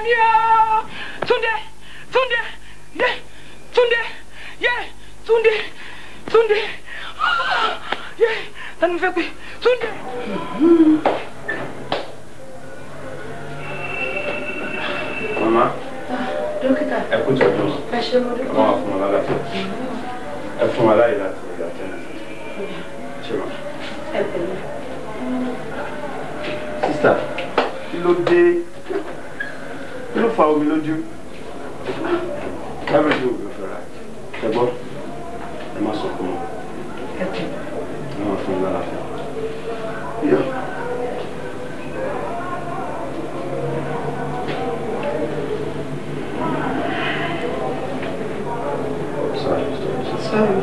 Yeah. Tunde. Yeah. Tunde. Yeah. Tunde. Yeah. Tani mo fẹ́ pé Tunde. Mama. Dókítà. Ẹ kú tọ́jú. Ẹ ṣé mo dúpẹ́. Wọ́n á fún wa lálàáfíà. Ẹ fún wa láyé láti rí àtẹnà. Ṣé ma? Ẹ pẹ̀lú. Sísá, kí ló dé? Kí ló fa omi lójú? Kábíyèsí ò gbé fẹ́ra. Ẹ gbọ́, ẹ má sọ fún wọn. Ẹ má fún un lálàáfíà. Yọ. Sorry.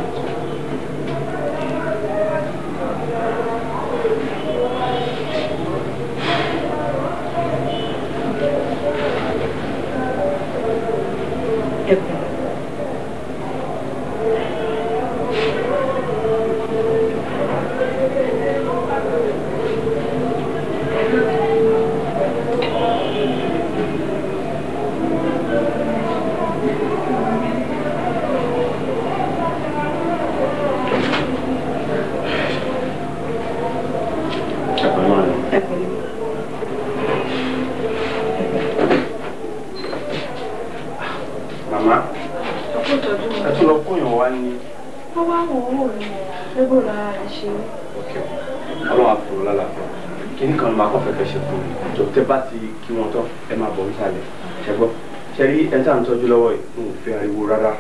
Ẹ̀ta ń tọ́jú lọ́wọ́ yìí ń fi ariwo rárá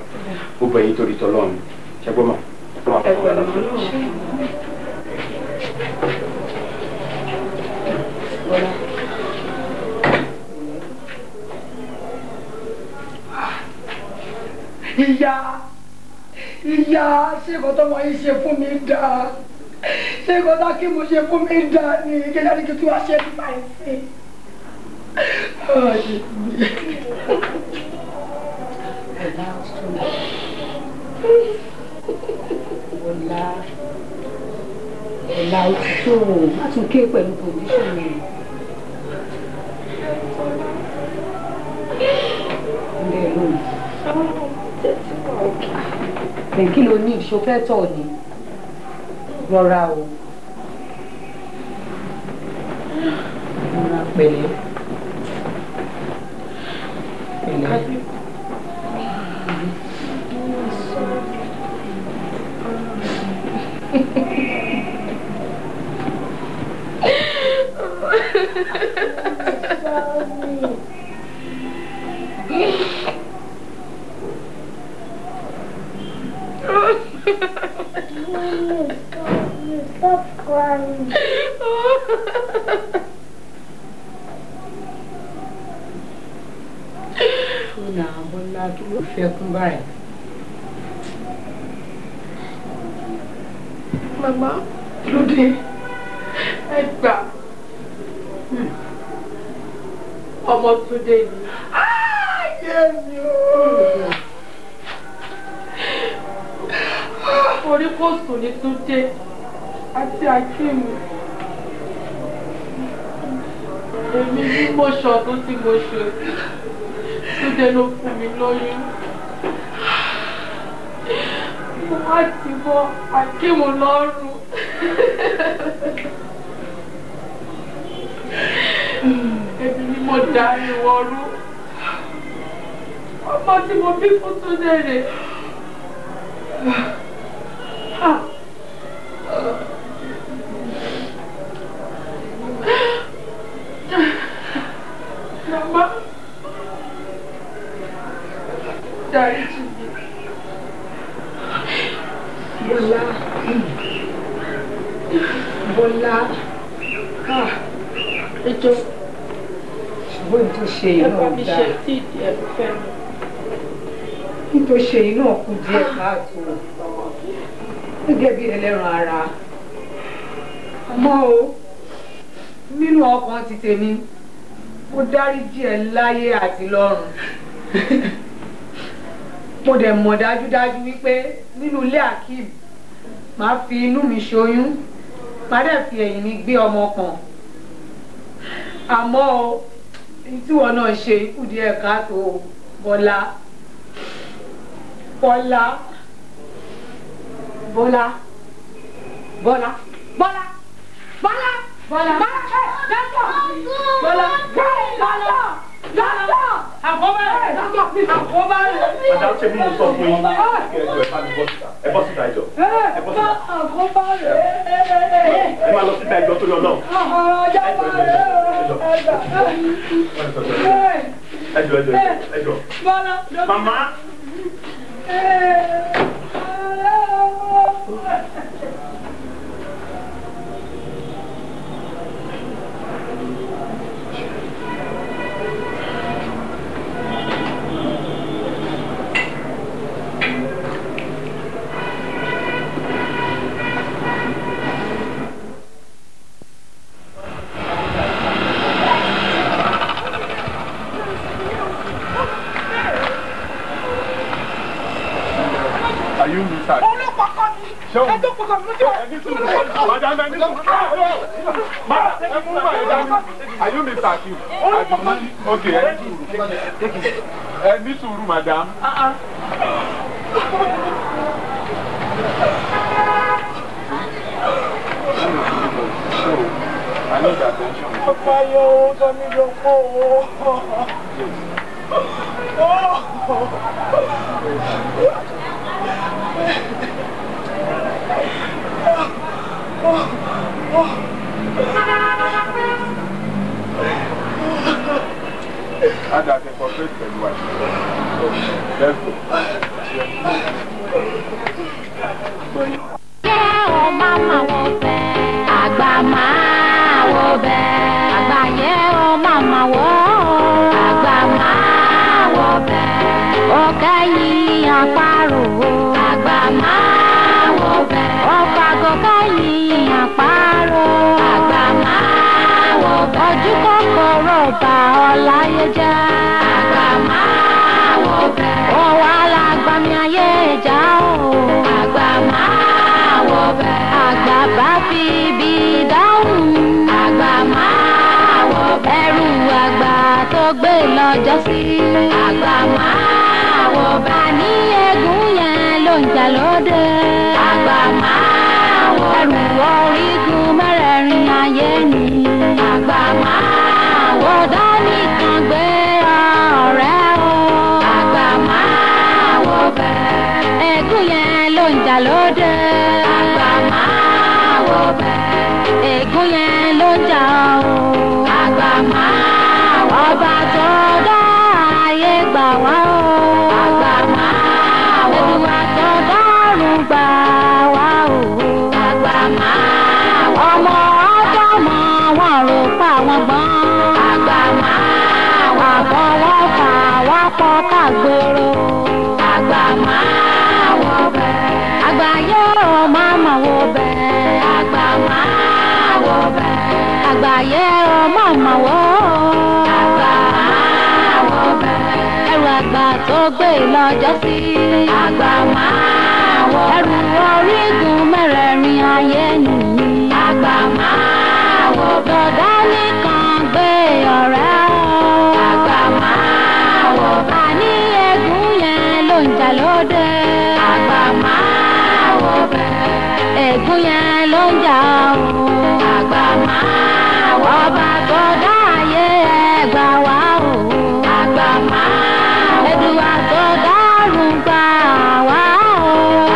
ó bẹ̀yìn torí tọ́lọ́run ṣẹgbọ́n mà lọ́wọ́ àpò rárá. Ìyá ṣé kò tó wọ́n yìí ṣe fún mi dáa ṣé kò tó kí mo ṣe fún mi dáa ni kí lóò ní kí tí wàá ṣe nípa ẹ̀sìn. Ọ̀la òtítọ́ má tún ké pẹ̀lú condition mi. Ilé ẹ̀ lónìí. Kí ló ní ìṣòfẹ́ tọ̀ ni? Rọra o. Rọra pẹ̀lẹ́. Pẹ̀lẹ́. Stop crying. Una bola kí ló fẹ́ kún báyìí. Mama, lóde ẹ gbà ọmọ Túndé ni. Korikosun ni Túndé àti Akin. Èmi ní mo ṣọdún tí mo ṣe. Túndé ló fún mi lóyún. Mo wá ti bọ́ Akin lọ́rùn. Èmi ni mo dá ìwọ̀rú. Ọmọ tí mo bí fún Túndé rè. Mama, dáríjì mi. Bọ́lá, ẹjọ́ ṣùgbọ́n ní tó ṣe yìí náà mi dáa. ṣe tí ìdí ẹ̀ fẹ́ mi. Ní tó ṣe yìí náà kù díẹ̀ káàtó. Gẹ́gẹ́ bí ẹlẹ́ran ara. Àmọ́ o, nínú ọkàn ti tèmi, mo dáríjì ẹ́ láyé àti lọ́run. Mo dẹ̀ mọ̀ dájúdájú wípé nínú ilé Akin, màá fi inú mi ṣoyún, màá dẹ̀ fi ẹ̀yìn mi gbé ọmọ kan. Àmọ́ o, tí wọn náà ṣe ikú díẹ̀ káàtó Bọ́lá. Bọ́lá. Bọ́lá. Bọ́lá. Bọ́lá. Bọ́lá. Bọ́lá. Bọ́lá. Dọ́tọ̀. Bọ́lá. Dọ́tọ̀. Dọ́tọ̀. Àkóbá rẹ̀. Àkóbá rẹ̀. Madam ṣe bí mo sọ fún yín. Ẹ bọ́ síta ẹjọ́. Ẹ bọ́ síta. Àkóbá rẹ̀. Ẹ máa lọ síta ẹjọ́ tó yọ náà. Ẹjọ́. Màmá. Are you Mr. Akin? Okay, ní sùúrù, madam. I need attention. And I can cooperate with you. Let's go. Oh, mama, wo be, agba ma wo be, agba ye, oh mama, wo, agba ma wo be, okayi aparo, agba ma wo be, opago kayi aparo, agba ma wo be, ojú kòkòrò ba Olaiya jẹ́, agba ma wo be, o wa lágbà mi ayé ìjà o, agba ma wo be, àgbà bá fi bí dáhùn, àgbà máa wo be, ẹrù àgbà tó gbé lọ́jọ́ sí, àgbà máa wo be, àní eégún yẹn ló ń jà lóde, àgbà máa wo be, ẹrù orígun mẹ́rẹ̀ẹ̀rin ayé ni, àgbà máa wo dání kan gbé ọ̀rẹ́ o, àgbà máa wo be, eégún yẹn ló ń jà lóde, àgbà máa wo be, eégún yẹn ló ń jà o, àgbà máa wo be, ọba tó dá ayé gbà wá o, àgbà máa wo be, Olúwa tó dọ́run gbà wá o, àgbà máa wo be, ọmọ ọjọ́mọ wọn rò pa wọn gbọ́n, àgbà máa wo be, àbọ̀wọ́ fà wá pọ̀ kágbóró, àgbà máa wo be, àgbáyé o mama wo be, àgbà máa wo be, àgbáyé o mama wo, àgbà máa wo be, ẹrù àgbà tó gbé lọ́jọ́ sí, àgbà máa wo be, ẹrù orígun mẹ́rẹ̀ẹ̀rin ayé nìyí, àgbà máa wo be, dọ̀dá nìkan gbé ọ̀rẹ́ o, àgbà máa wo be, àní eégún yẹn ló ń jà lóde, àgbà máa wo be, eégún yẹn ló ń jà o, àgbà máa wo be, ọba tó dá ayé ẹ gbà wá o, àgbà máa wo be, Èdùà tó dọ́run gbà wá o,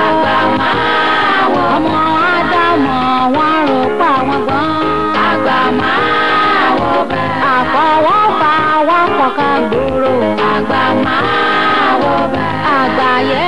àgbà máa wo be, ọmọ Ádámọ̀ wọn rò pa wọn gbọ́n, àgbà máa wo be, àfọwọ́fà wọn pọ̀ ká gbòòrò, àgbà máa wo be, àgbáyé